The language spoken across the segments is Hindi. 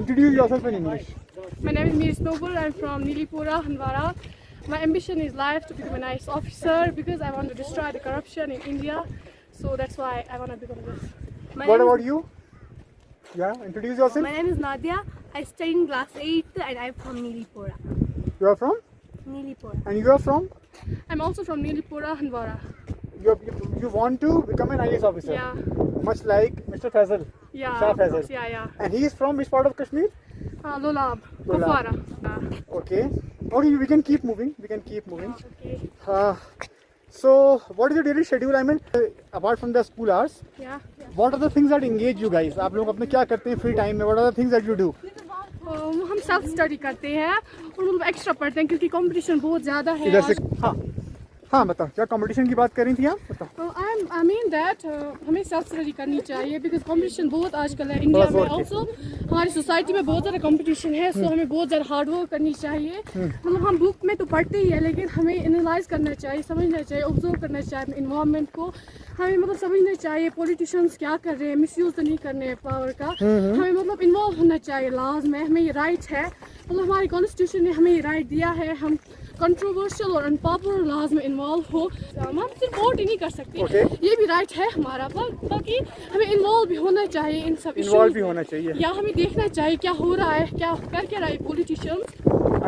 introduce yourself in English. My name is Mirs Noble. I'm from Nilipura, Handwara. My ambition is life to become a nice officer because I want to destroy the corruption in India. So that's why I want to become this. What about you? Yeah, introduce yourself. My name is Nadia. I study in class 8th and I'm from Nilipura. You are from? Nilipura. And you are from? I'm also from Nilipura, Handwara. You want to become an IAS officer? Yeah. Much like Mr. Faisal. Yeah. Shah Faisal. Yeah. And he is from which part of Kashmir? Lolab, Lolab. Kupwara. Okay. Okay, we can keep moving. Okay. So, what is your daily schedule? I mean, apart from the school hours, Yeah. what are the things that engage you guys? आप लोग अपने क्या करते हैं free time में? What are the things that you do? हम सेल्फ स्टडी करते हैं और मतलब एक्स्ट्रा पढ़ते हैं क्योंकि कंपटीशन बहुत ज़्यादा है इधर से हाँ बताओ क्या कंपटीशन की बात कर रही थी आप बताओ आई मीन दैट हमें सेल्फ स्टडी करनी चाहिए बिकॉज कंपटीशन बहुत आजकल है इंडिया में ऑल्सो हमारी सोसाइटी में बहुत ज़्यादा कंपटीशन है सो हमें बहुत ज़्यादा हार्ड वर्क करनी चाहिए मतलब हम बुक में तो पढ़ते ही है लेकिन हमें एनालाइज करना चाहिए समझना चाहिए ऑब्जर्व करना चाहिए इन्वायरमेंट को हमें मतलब समझना चाहिए पॉलिटिशियंस क्या कर रहे हैं मिसयूज तो नहीं करने पावर का हमें मतलब इन्वॉल्व होना चाहिए लॉज में हमें ये राइट है मतलब हमारी कॉन्स्टिट्यूशन ने हमें ये राइट दिया है हम कंट्रोवर्शियल और अनपॉपुलर लॉज में इन्वॉल्व हो हम सिर्फ वोट ही नहीं कर सकते ये भी राइट है हमारा पर बाकी हमें इन्वॉल्व भी होना चाहिए इन सब इन्वॉल्व भी होना चाहिए या हमें देखना चाहिए क्या हो रहा है क्या कर क्या रहा है politicians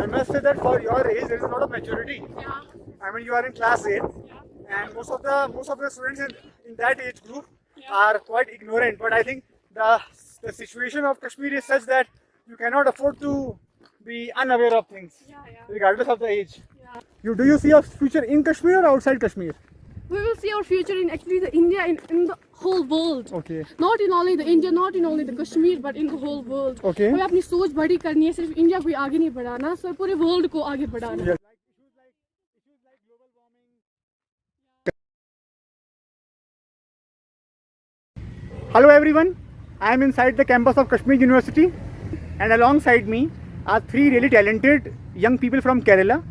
I must say that for your age there is a lot of maturity. Yeah. I mean you are in class 8 and most of the students in that age group are quite ignorant, but I think the situation of Kashmir is such that you cannot afford to be unaware of things regardless of the age. Do you see a future in Kashmir or outside Kashmir? We will see our future in actually the India in the whole world. Okay. Not in only the India, not in only the Kashmir, but in the whole world. Okay. हमें अपनी सोच बड़ी करनी है सिर्फ इंडिया को ही आगे नहीं बढ़ाना सर पूरे वर्ल्ड को आगे बढ़ाना Yes. Hello everyone, I am inside the campus of Kashmir University and alongside me are three really talented young people from Kerala.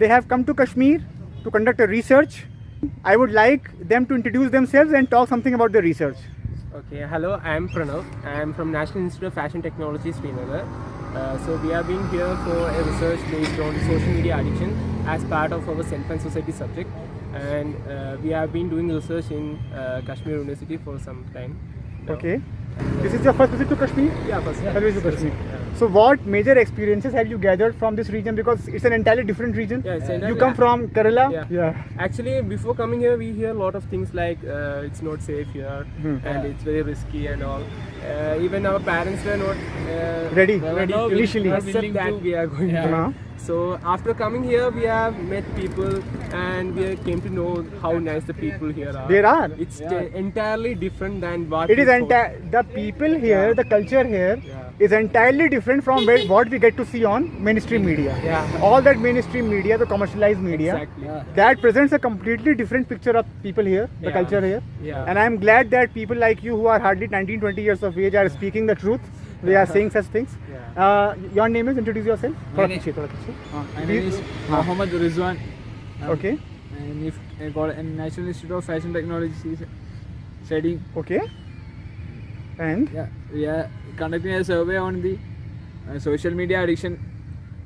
They have come to Kashmir to conduct a research. I would like them to introduce themselves and talk something about the research. Okay, hello, I am Pranav. I am from National Institute of Fashion Technology, Srinagar. So we are being here for a research based on social media addiction as part of our Self and Society subject. And we have been doing research in Kashmir University for some time now. Okay. This is your first visit to Kashmir? Yeah, first. First visit to Kashmir. So what major experiences have you gathered from this region, because it's an entirely different region? Yeah, it's You entirely- come from Kerala? Yeah. Actually, before coming here, we hear a lot of things like it's not safe here and it's very risky and all. Even our parents were not Ready to initially. accept that we are going there. So after coming here, we have met people and we came to know how nice the people here are. There are. It's entirely different than what It is we thought. the people here, the culture here is entirely different from what we get to see on mainstream media. Yeah. All that mainstream media, the commercialized media, Exactly. that presents a completely different picture of people here, the culture here. Yeah. And I am glad that people like you who are hardly 19, 20 years of age are speaking the truth. They are saying such things. Your name is, introduce yourself. My name is Mohammad Rizwan. Okay. And I got in National Institute of Fashion Technology studying. Okay. And Yeah, we are conducting a survey on the social media addiction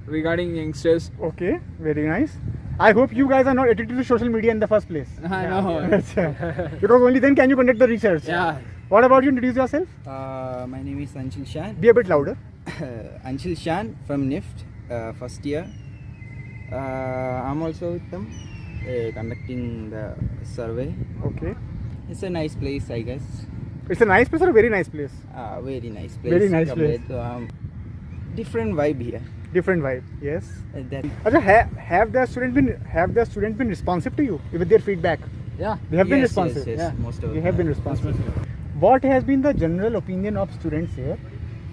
regarding youngsters. okay, very nice. I hope you guys are not addicted to social media in the first place. I know. Because only then can you conduct the research. Yeah. What about you? Introduce yourself. My name is Anshul Shan. Be a bit louder. Anshul Shan from NIFT, first year. I'm also with them conducting the survey. Okay. It's a nice place, I guess. It's a nice place or a very nice place? Very nice place. Very nice compared to, different vibe here. Different vibe. Yes. That Achha, have the students been responsive to you with their feedback? Yeah. They have been yes, responsive. Yes, yes, most of They the have been time. responsive. What has been the general opinion of students here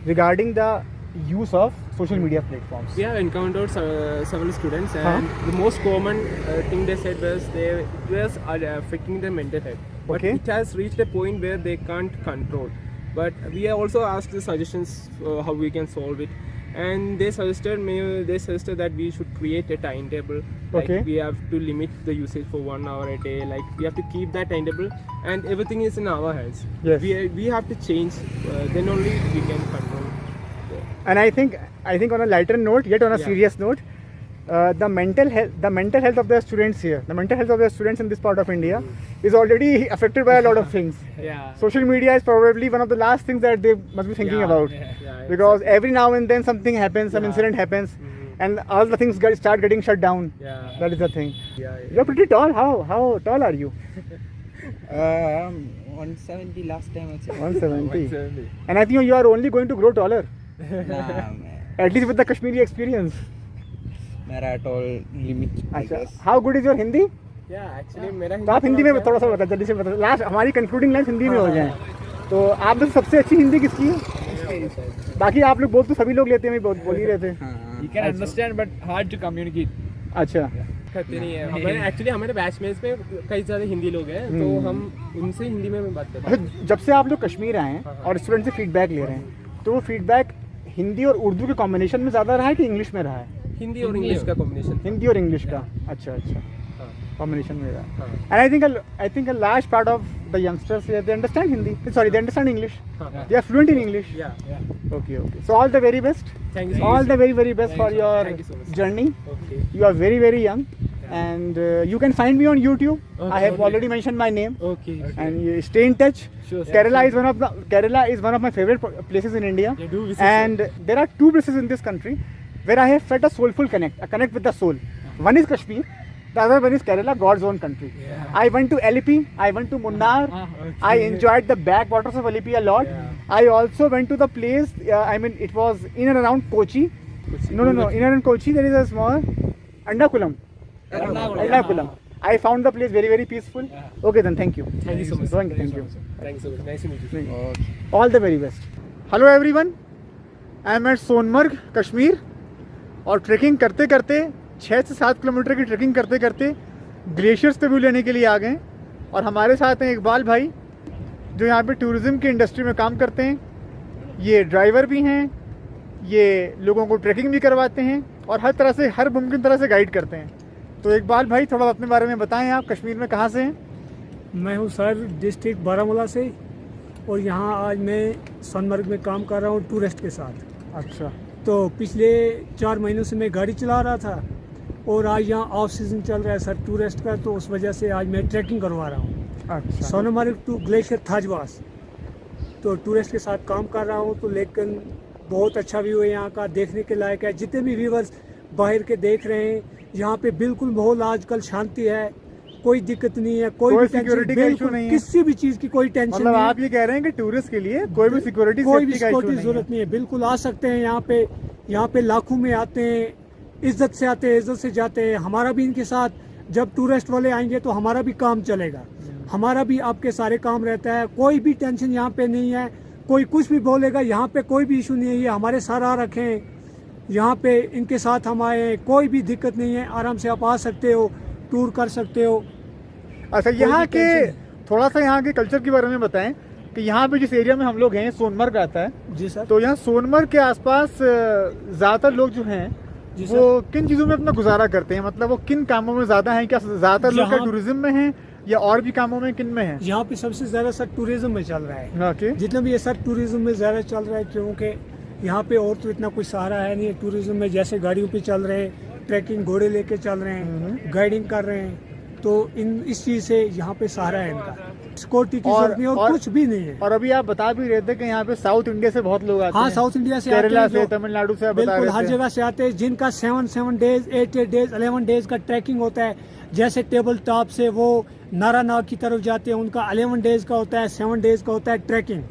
regarding the use of social media platforms? We have encountered several students, and the most common thing they said was it was affecting their mental health. But Okay. it has reached a point where they can't control. But we have also asked the suggestions how we can solve it, and they suggested that we should create a timetable. Like Okay. we have to limit the usage for 1 hour a day. Like we have to keep that timetable, and everything is in our hands. Yes. We have to change. Then only we can control. And I think on a lighter note, yet on a serious note, the mental health of the students here, the mental health of the students in this part of India is already affected by a lot of things. Yeah. Social media is probably one of the last things that they must be thinking about, because every now and then something happens, some incident happens, and all the things start getting shut down. Yeah. That is the thing. Yeah. You're pretty tall. How tall are you? 170 last time I checked. 170. And I think you are only going to grow taller, Nah, at least with the Kashmiri experience. मेरा tall limit. I अच्छा, guess. how good is your Hindi? Yeah, actually मेरा तो आप हिंदी में थोड़ा सा बता, जल्दी से बता, लास्ट हमारी कंक्लूडिंग लाइन हिंदी में हो जाए। तो आप में सबसे अच्छी हिंदी किसकी है? बाकी आप लोग बोल तो सभी लोग लेते हैं, बोल ही रहे थे। हाँ, You can understand but hard to communicate. अच्छा, करते नहीं है हमारे, एक्चुअली हमारे बैचमेट्स में कई सारे हिंदी लोग हैं, तो हम उनसे हिंदी में बात करते हैं। अच्छा, जब से आप लोग कश्मीर आए हैं और स्टूडेंट से फीडबैक ले रहे हैं, तो वो फीडबैक हिंदी और उर्दू के कॉम्बिनेशन में ज़्यादा रहा है कि इंग्लिश में रहा है? हिंदी और इंग्लिश का कॉम्बिनेशन। हिंदी और इंग्लिश का, अच्छा अच्छा, हाँ। कॉम्बिनेशन में रहा। हाँ। And I think a large part of the youngsters here they understand Hindi, sorry, they understand English, हाँ। They are fluent in English. Yeah. Okay. So all the very best. Thank you. All the very best for your Thank you so much. journey. Okay. You are very young, and you can find me on YouTube. Okay. I have already mentioned my name. Okay. And you stay in touch. Sure. Kerala is one of my favorite places in India. Yeah, do visit, And there are two places in this country where I have felt a soulful connect, a connect with the soul. One is Kashmir. The other one is Kerala, God's own country. Yeah. I went to Alipi, I went to Munnar, I enjoyed the backwaters of Alipi a lot. Yeah. I also went to the place, it was in and around Kochi. No, in and around Kochi there is a small Ernakulam. Ernakulam. I found the place very peaceful. Okay then, thank you. Thank you so much. Thank you. Thank you so much. Nice to meet you. Okay. All the very best. Hello everyone. I am at Sonmarg, Kashmir, और ट्रैकिंग करते करते 6 से 7 किलोमीटर की ट्रैकिंग करते करते ग्लेशियर्स पे व्यू लेने के लिए आ गए। और हमारे साथ हैं इकबाल भाई, जो यहाँ पे टूरिज़्म की इंडस्ट्री में काम करते हैं। ये ड्राइवर भी हैं, ये लोगों को ट्रैकिंग भी करवाते हैं और हर तरह से, हर मुमकिन तरह से गाइड करते हैं। तो इकबाल भाई, थोड़ा अपने बारे में बताएं, आप कश्मीर में कहाँ से हैं? मैं हूँ सर डिस्ट्रिक्ट बारामूला से, और यहाँ आज मैं सोनमर्ग में काम कर रहा हूँ टूरिस्ट के साथ। अच्छा। तो पिछले 4 महीनों से मैं गाड़ी चला रहा था, और आज यहाँ ऑफ सीजन चल रहा है सर टूरिस्ट का, तो उस वजह से आज मैं ट्रैकिंग करवा रहा हूँ अच्छा। Sonamarg to glacier Thajiwas. तो टूरिस्ट के साथ काम कर रहा हूँ, तो लेकिन बहुत अच्छा व्यू है यहाँ का, देखने के लायक है। जितने भी व्यूवर्स बाहर के देख रहे हैं, यहाँ पे बिल्कुल माहौल आजकल शांति है, कोई दिक्कत नहीं है, कोई भी सिक्योरिटी का इशू नहीं है, किसी भी चीज़ की कोई टेंशन मतलब नहीं है। आप ये कह रहे हैं कि टूरिस्ट के लिए कोई भी सिक्योरिटी की जरूरत नहीं है, बिल्कुल आ सकते हैं यहाँ पे लाखों में आते हैं, इज्जत से आते हैं, इज्जत से जाते हैं। हमारा भी इनके साथ, जब टूरिस्ट वाले आएंगे तो हमारा भी काम चलेगा, हमारा भी आपके सारे काम रहता है, कोई भी टेंशन यहाँ पे नहीं है। कोई कुछ भी बोलेगा, यहाँ पे कोई भी इशू नहीं है, ये हमारे सारा रखें, यहाँ पे इनके साथ हम आए, कोई भी दिक्कत नहीं है, आराम से आप आ सकते हो, टूर कर सकते हो। अच्छा, यहाँ के थोड़ा सा यहाँ के कल्चर के बारे में बताएं कि यहाँ पे जिस एरिया में हम लोग हैं, सोनमर्ग आता है जी सर। तो यहाँ सोनमर्ग के आसपास ज़्यादातर लोग जो हैं वो किन चीज़ों में अपना गुजारा करते हैं, मतलब वो किन कामों में ज़्यादा हैं? क्या ज़्यादातर लोग टूरिज्म में हैं या और भी कामों में, किन में हैं? यहाँ पे सबसे ज़्यादा सर टूरिज्म में चल रहा है। ओके। जितना भी ये सर टूरिज्म में ज़्यादा चल रहा है, क्योंकि यहाँ पे और तो इतना कोई सहारा है नहीं। टूरिज्म में जैसे गाड़ियों पे चल रहे हैं, ट्रैकिंग घोड़े लेके चल रहे हैं, गाइडिंग कर रहे हैं, तो इस चीज़ से यहाँ पे सहारा है इनका, सिक्योरिटी की जरूरत नहीं और कुछ भी नहीं है। और अभी आप बता भी रहे थे कि यहाँ पे साउथ इंडिया से बहुत लोग आते हैं। हाँ, साउथ इंडिया से, केरला से, तमिलनाडु से, बिल्कुल हर जगह से आते हैं, जिनका 7 डेज, 8 डेज, 11 डेज का ट्रैकिंग होता है। जैसे टेबल टॉप से वो नारानाग की तरफ जाते हैं, उनका 11 डेज का होता है, 7 डेज का होता है ट्रैकिंग।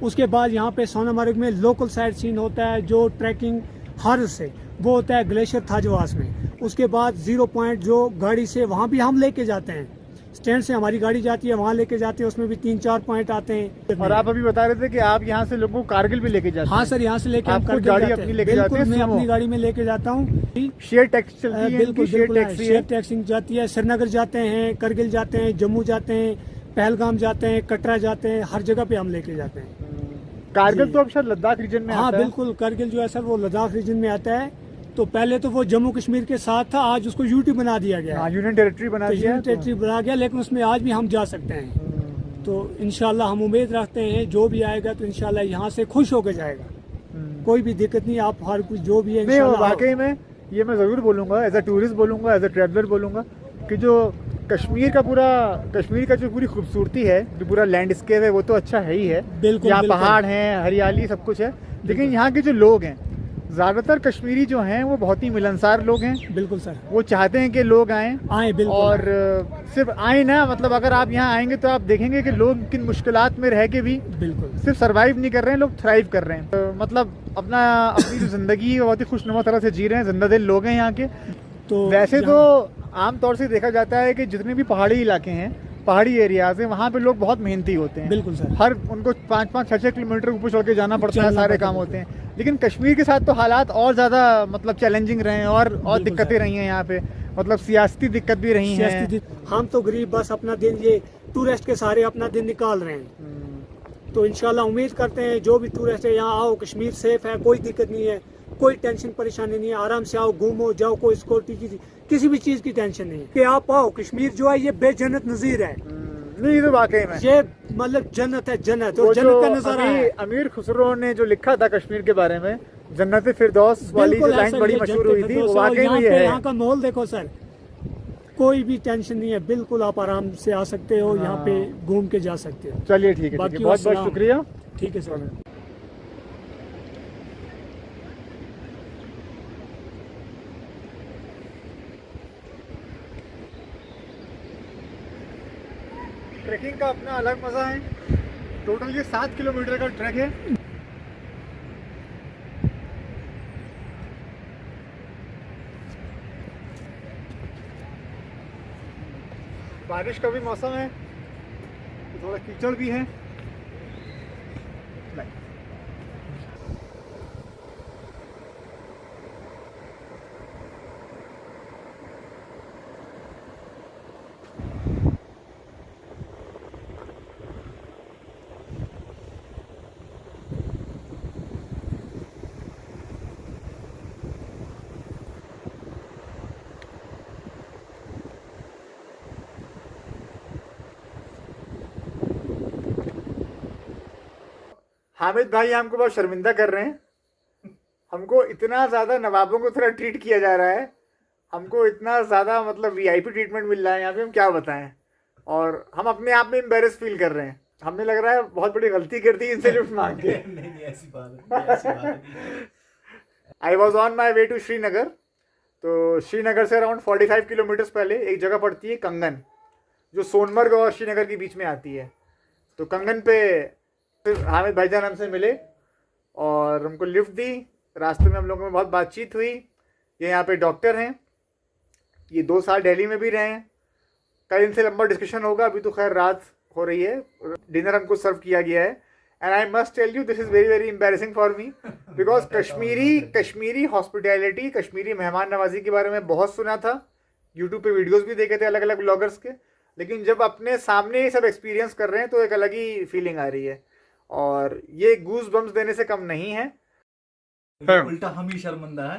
उसके बाद यहाँ पे सोनमर्ग में लोकल साइट सीन होता है, जो ट्रैकिंग हर से वो होता है ग्लेशियर थाजवास में। उसके बाद 0 पॉइंट जो गाड़ी से वहाँ भी हम लेके जाते हैं, स्टैंड से हमारी गाड़ी जाती है, वहाँ लेके जाते हैं, उसमें भी 3-4 पॉइंट आते हैं। और आप अभी बता रहे थे कि आप यहाँ से लोगों को कारगिल भी लेके जाते हैं। हाँ सर, यहाँ से लेके हम गाड़ी अपनी लेके जाते हैं? मैं अपनी गाड़ी में लेके जाता हूँ। शेयर टैक्सी चलती है? बिल्कुल शेयर टैक्सी जाती है। श्रीनगर जाते हैं, करगिल जाते हैं, जम्मू जाते हैं, पहलगाम जाते हैं, कटरा जाते हैं, हर जगह पे हम लेके जाते हैं। कारगिल तो अब शायद लद्दाख रीजन में आता है। हाँ बिल्कुल, करगिल जो है सर वो लद्दाख रीजन में आता है। तो पहले तो वो जम्मू कश्मीर के साथ था, आज उसको यूटी बना दिया गया, यूनियन टेरिटरी बना दिया, यूनियन टेरिटरी बना गया, लेकिन उसमें आज भी हम जा सकते हैं। तो इंशाल्लाह हम उम्मीद रखते हैं जो भी आएगा तो इंशाल्लाह यहाँ से खुश होकर जाएगा, कोई भी दिक्कत नहीं, आप हर कुछ जो भी है नहीं, इंशाल्लाह आओ। वाकई में ये मैं ज़रूर बोलूँगा, एज अ टूरिस्ट बोलूँगा, एज अ ट्रैवलर बोलूँगा कि जो कश्मीर का जो पूरी खूबसूरती है, जो पूरा लैंडस्केप है, वो तो अच्छा है ही है। बिल्कुल, यहाँ बिल्कुल। पहाड़ हैं, हरियाली सब कुछ है, लेकिन यहाँ के जो लोग हैं, ज़्यादातर कश्मीरी जो हैं वो बहुत ही मिलनसार लोग हैं। बिल्कुल सर, वो चाहते हैं कि लोग आएँ आए बिल्कुल। और सिर्फ आए ना, मतलब अगर आप यहाँ आएंगे तो आप देखेंगे कि लोग किन मुश्किलात में रह के भी बिल्कुल सिर्फ सरवाइव नहीं कर रहे हैं, लोग थ्राइव कर रहे हैं। मतलब अपनी जो ज़िंदगी है बहुत ही खुशनुमा तरह से जी रहे हैं, जिंदा दिल लोग हैं यहाँ के। तो वैसे तो आम तौर से देखा जाता है कि जितने भी पहाड़ी इलाके हैं, पहाड़ी एरियाज हैं, वहाँ पे लोग बहुत मेहनती होते हैं। बिल्कुल सर। हर उनको 5-5, 6-6 किलोमीटर ऊपर चढ़ के जाना पड़ता है, चलना सारे पड़ता काम है। होते हैं। लेकिन कश्मीर के साथ तो हालात और ज़्यादा मतलब चैलेंजिंग रहे हैं, और बिल्कुल दिक्कतें सर। रही हैं यहाँ पे, मतलब सियासती दिक्कत भी रही हैं। सियासती हम तो गरीब बस अपना दिन ये टूरिस्ट के सारे अपना दिन निकाल रहे हैं। तो इंशाल्लाह उम्मीद करते हैं जो भी टूरिस्ट है यहाँ आओ, कश्मीर सेफ है, कोई दिक्कत नहीं है, कोई टेंशन परेशानी नहीं है, आराम से आओ, घूमो जाओ, कोई सिक्योरिटी की किसी भी चीज़ की टेंशन नहीं है कि आप आओ। कश्मीर जो है ये बेजन्नत नज़ीर है, नहीं, ये तो वाकई में ये मतलब जन्नत है, जन्नत, वो और जो जन्नत का नज़ारा है। अमीर खुसरो ने जो लिखा था कश्मीर के बारे में, जन्नत फिरदौस वाली जो बिल्कुल लाइन ऐसा बड़ी ये मशहूर जन्नत हुई थी, फिरदौस वो है, और वाकई यहाँ में ये पे है। यहाँ का माहौल देखो सर, कोई भी टेंशन नहीं है, बिल्कुल आप आराम से आ सकते हो, यहाँ पे घूम के जा सकते हो। चलिए ठीक है, बाकी बहुत बहुत वस्सलाम। शुक्रिया। ठीक है सर। ट्रैकिंग का अपना अलग मज़ा है। टोटल ये 7 किलोमीटर का ट्रैक है। बारिश का भी मौसम है, तो थोड़ा कीचड़ भी है। हामिद भाई हमको बहुत शर्मिंदा कर रहे हैं। हमको इतना ज़्यादा नवाबों को तरह ट्रीट किया जा रहा है, हमको इतना ज़्यादा मतलब वीआईपी ट्रीटमेंट मिल रहा है यहाँ पे, हम क्या बताएं। और हम अपने आप में एम्बेरस फील कर रहे हैं। हमें लग रहा है बहुत बड़ी गलती कर दी इनसे लिफ्ट मांग के। नहीं ऐसी बात है। I was on my way to Srinagar. तो श्रीनगर से अराउंड 45 किलोमीटर्स पहले एक जगह पड़ती है कंगन, जो सोनमर्ग और श्रीनगर के बीच में आती है। तो कंगन पे फिर हामिद भाईजान हमसे मिले और हमको लिफ्ट दी। रास्ते में हम लोगों में बहुत बातचीत हुई। ये यहाँ पे डॉक्टर हैं, ये 2 साल दिल्ली में भी रहे हैं। कल इनसे लंबा डिस्कशन होगा। अभी तो खैर रात हो रही है, डिनर हमको सर्व किया गया है। And I must tell you this is very very embarrassing for me, because Kashmiri hospitality, Kashmiri मेहमान नवाजी के बारे में बहुत सुना था, यूट्यूब पे वीडियोस भी देखे थे अलग अलग ब्लॉगर्स के, लेकिन जब अपने सामने ये सब एक्सपीरियंस कर रहे हैं तो एक अलग ही फीलिंग आ रही है। और ये गूज बम्स देने से कम नहीं है। उल्टा हम ही शर्मिंदा है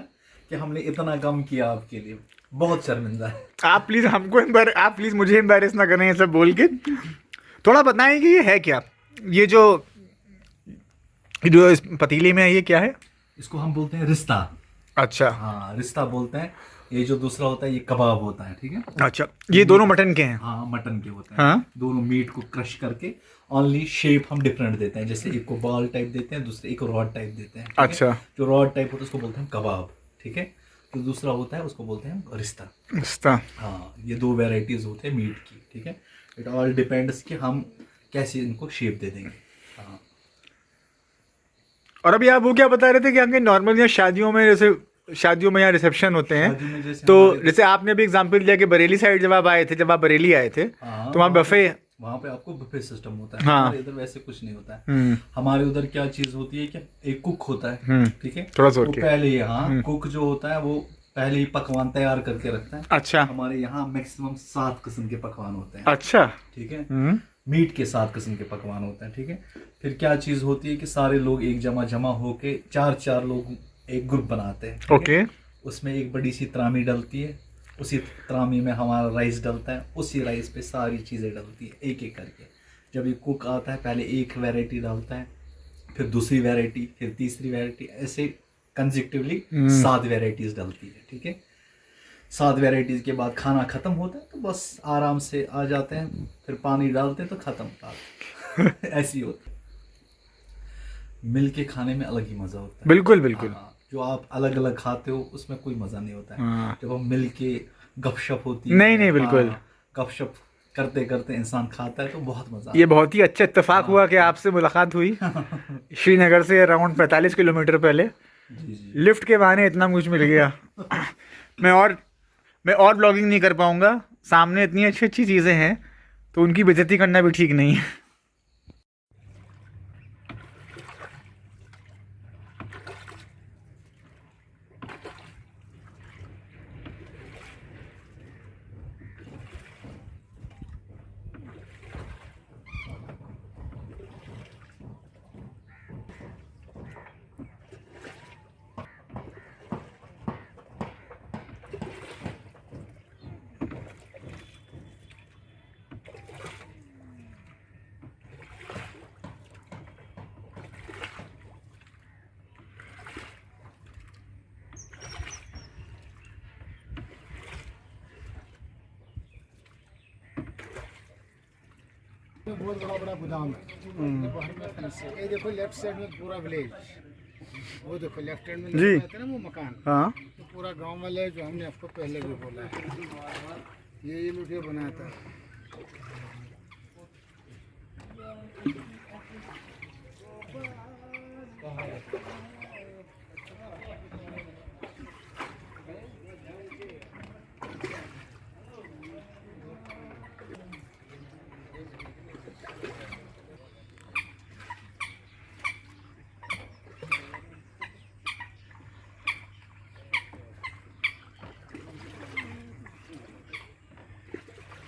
कि हमने इतना कम किया आपके लिए, बहुत शर्मिंदा है। आप प्लीज़ आप प्लीज़ मुझे एम्बेरस ना करें ये सब बोल के। थोड़ा बताएं कि ये है क्या, ये जो इस पतीले में है, ये क्या है? इसको हम बोलते हैं रिश्ता। अच्छा हाँ, रिश्ता बोलते हैं। ये जो दूसरा होता है ये कबाब होता है, ठीक है। अच्छा, ये दोनों मटन के हैं? हाँ, मटन के होते हैं। हाँ। दोनों मीट को क्रश करके ओनली शेप हम डिफरेंट देते हैं, जैसे एक को बॉल टाइप देते हैं, दूसरे एक को रॉड टाइप देते हैं, ठीक है? अच्छा। जो रॉड टाइप होता है उसको बोलते हैं कबाब, ठीक है। जो दूसरा होता है उसको बोलते हैं रिश्ता। हाँ, ये 2 वेराइटीज होते हैं मीट की, ठीक है। इट ऑल डिपेंड्स कि हम कैसे इनको शेप दे देंगे। हाँ। और अभी आप वो क्या बता रहे थे कि हमके नॉर्मल या शादियों में, जैसे शादियों में यहाँ रिसेप्शन होते हैं, शादी में जैसे तो हमारे- जैसे आपने भी एग्जांपल दिया कि बरेली साइड जब आप आए थे, जब आप बरेली आए थे, हाँ, तो वहाँ बफे, वहाँ पे आपको बफे सिस्टम होता है। हाँ। हमारे इधर वैसे कुछ नहीं होता है। हमारे उधर क्या चीज होती है कि एक कुक होता है, ठीक है। थोड़ा जोर वो के। पहले ही, हाँ, कुक जो होता है वो पहले ही पकवान तैयार करके रखता है। अच्छा। हमारे यहाँ मैक्सिमम 7 किस्म के पकवान होते हैं, अच्छा। ठीक है। मीट के 7 किस्म के पकवान होते हैं, ठीक है। फिर क्या चीज होती है कि सारे लोग एक जमा होके 4 लोग एक ग्रुप बनाते हैं, ठीक है? ओके। उसमें एक बड़ी सी त्रामी डलती है, उसी त्रामी में हमारा राइस डलता है, उसी राइस पे सारी चीज़ें डलती है एक एक करके। जब ये कुक आता है पहले एक वैरायटी डालता है, फिर दूसरी वैरायटी, फिर तीसरी वैरायटी, ऐसे कंसेक्टिवली 7 वैरायटीज डलती है, ठीक है। 7 वैरायटीज के बाद खाना खत्म होता है तो बस आराम से आ जाते हैं, फिर पानी डालते हैं तो खत्म बात। ऐसी होती है। मिल के खाने में अलग ही मजा होता है। बिल्कुल बिल्कुल। हाँ, जो आप अलग अलग खाते हो उसमें कोई मजा नहीं होता है। हाँ। जब हम मिल के गपशप होती है, नहीं बिल्कुल, गपशप करते करते इंसान खाता है तो बहुत मजा आता ये बहुत ही अच्छा इत्तेफाक हुआ कि आपसे मुलाकात हुई श्रीनगर से अराउंड 45 किलोमीटर पहले। है। जी जी। लिफ्ट के बहाने इतना कुछ मिल गया। मैं और ब्लॉगिंग नहीं कर पाऊंगा, सामने इतनी अच्छी अच्छी चीज़ें हैं तो उनकी बेइज्जती करना भी ठीक नहीं है। बहुत बड़ा बड़ा गोदाम है। ये देखो लेफ्ट साइड में पूरा विलेज, वो देखो लेफ्ट हैंड में जी। है ना वो मकान, हाँ तो पूरा गांव वाले जो हमने आपको पहले भी बोला है, ये लोग ये बनाया था।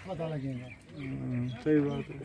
पता लगेगा। सही बात है।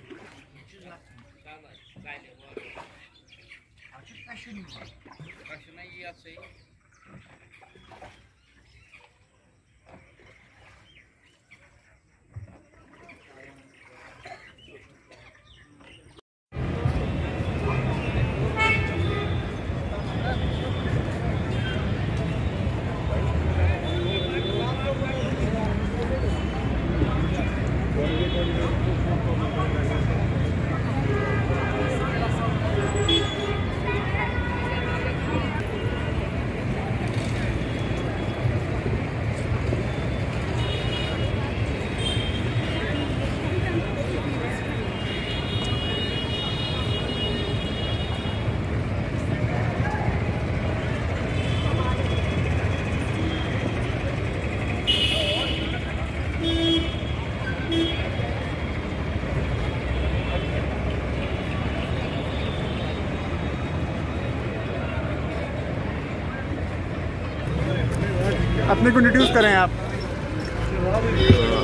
अपने को इंट्रोड्यूस करें आप।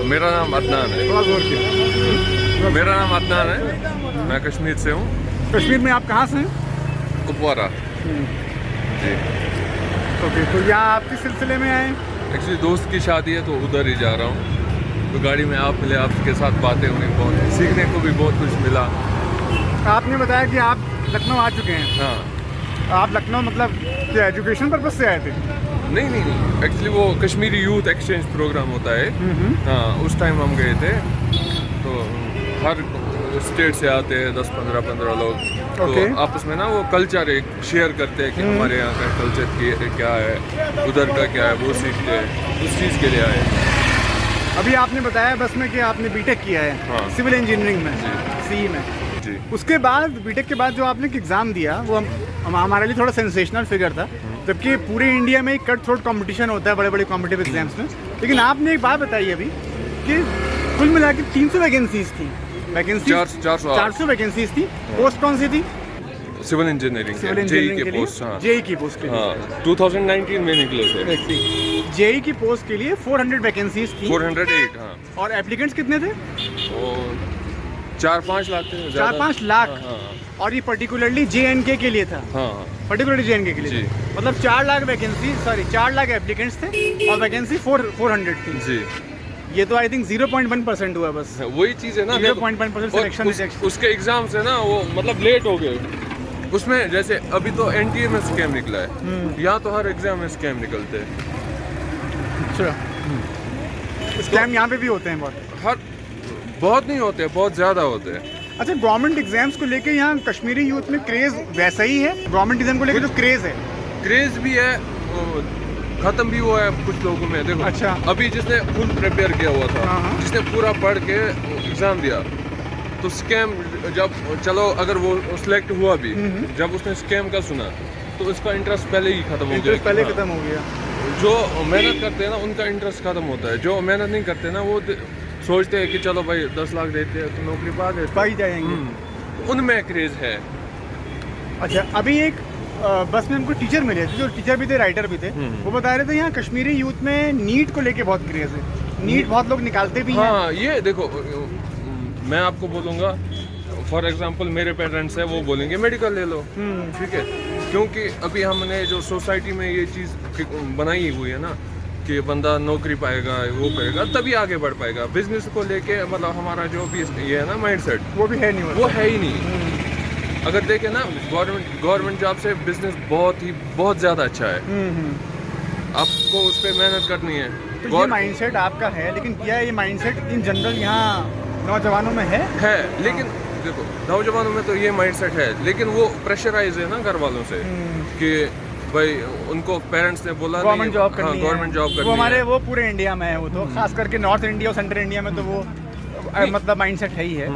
मेरा नाम अदनान है। थोड़ा जोर के। मेरा नाम अदनान है, मैं कश्मीर से हूँ। कश्मीर में आप कहाँ से हैं? कुपवारा जी। ओके, तो यहाँ आपके सिलसिले में आए? एक्चुअली दोस्त की शादी है तो उधर ही जा रहा हूँ। तो गाड़ी में आप मिले, आपके साथ बातें हुई, बहुत सीखने को भी बहुत कुछ मिला। आपने बताया कि आप लखनऊ आ चुके हैं। हाँ। आप लखनऊ मतलब क्या एजुकेशन पर्पज से आए थे? नहीं, एक्चुअली वो कश्मीरी यूथ एक्सचेंज प्रोग्राम होता है। हाँ, उस टाइम हम गए थे। तो हर स्टेट से आते हैं 10-15 लोग। तो आपस में ना वो कल्चर एक शेयर करते हैं कि हमारे यहाँ का कल्चर क्या है, उधर का क्या है, वो सीखते हैं। उस चीज़ के लिए आए। अभी आपने बताया बस में कि आपने बीटेक किया है। हाँ। सिविल इंजीनियरिंग में, सीई में जी। उसके बाद बीटेक के बाद जो आपने एग्ज़ाम दिया वो हमारे लिए थोड़ा सेंसेशनल फिगर था, जबकि पूरे इंडिया में कट थ्रोट कंपटीशन होता है बड़े बड़े कॉम्पिटिटिव एग्जाम्स में। लेकिन आपने एक बात बताई अभी कि कुल मिला के 300 वैकेंसीज थी। 400 वैकेंसीज थी। पोस्ट कौन सी थी? सिविल इंजीनियरिंग के पोस्ट। हाँ, जेई की पोस्ट के लिए। हाँ, 2019 में निकले थे। जेई की पोस्ट के लिए 400 वैकेंसीज थी। 408। हाँ। और एप्लीकेंट्स कितने थे? 4-5 लाख थे। 4-5 लाख। हाँ। और ये पर्टिकुलरली JNK के लिए था। हाँ, पर्टिकुलरली JNK के लिए जी। मतलब 4 लाख वैकेंसी, 4 लाख एप्लीकेंट्स थे और वैकेंसी 400 थी जी। ये तो आई थिंक 0.1% हुआ बस। वही चीज़ है ना, 0.1% सिलेक्शन रिजेक्शन। उसके एग्जाम से ना वो मतलब लेट हो गए। उसमें जैसे अभी तो NTA में स्कैम निकला है, यहाँ तो हर एग्जाम में स्कैम निकलते हैं। अच्छा, स्कैम यहाँ पे भी होते हैं बहुत? बहुत नहीं होते, बहुत ज़्यादा होते हैं। अच्छा, गवर्नमेंट एग्जाम्स को लेके यहाँ कश्मीरी यूथ में क्रेज वैसा ही है? गवर्नमेंट एग्जाम को लेके जो क्रेज है? क्रेज भी है, खत्म भी हुआ है कुछ लोगों में। देखो, अच्छा, अभी जिसने फुल प्रिपेयर किया हुआ था, जिसने पूरा पढ़ के एग्जाम दिया, तो स्कैम जब चलो अगर वो सिलेक्ट हुआ भी, जब उसने स्कैम का सुना तो उसका इंटरेस्ट पहले ही खत्म हो गया। पहले खत्म हो गया। जो मेहनत करते हैं ना उनका इंटरेस्ट खत्म होता है, जो मेहनत नहीं करते ना वो सोचते हैं कि चलो भाई 10 लाख देते हैं तो नौकरी पा जाएंगे। उनमें क्रेज है। अच्छा, अभी एक बस में हमको टीचर मिले थे, जो टीचर भी थे, राइटर भी थे, वो बता रहे थे यहाँ कश्मीरी यूथ में नीट को लेके बहुत क्रेज है, नीट बहुत लोग निकालते भी हैं। हाँ, ये देखो मैं आपको बोलूँगा, फॉर एग्जांपल मेरे पेरेंट्स हैं, वो बोलेंगे मेडिकल ले लो, ठीक है, क्योंकि अभी हमने जो सोसाइटी में ये चीज़ बनाई हुई है ना कि बंदा नौकरी पाएगा, वो करेगा तभी आगे बढ़ पाएगा। बिजनेस को लेके मतलब हमारा जो भी ये है ना माइंडसेट, वो भी है नहीं, वो है ही नहीं। अगर देखें ना गवर्नमेंट जॉब से बिजनेस बहुत ज़्यादा अच्छा है, आपको उस पर मेहनत करनी है। तो ये माइंडसेट आपका है, लेकिन क्या ये माइंडसेट इन जनरल यहाँ नौजवानों में है? लेकिन देखो नौजवानों में तो ये माइंडसेट है, लेकिन वो प्रेशराइज है ना घर वालों से कि भाई उनको पेरेंट्स ने बोला गवर्नमेंट जॉब करनी है। गवर्नमेंट जॉब करनी वो हमारे है। वो पूरे इंडिया में है, वो तो खास करके नॉर्थ इंडिया और सेंट्रल इंडिया में तो वो मतलब माइंडसेट है ही है।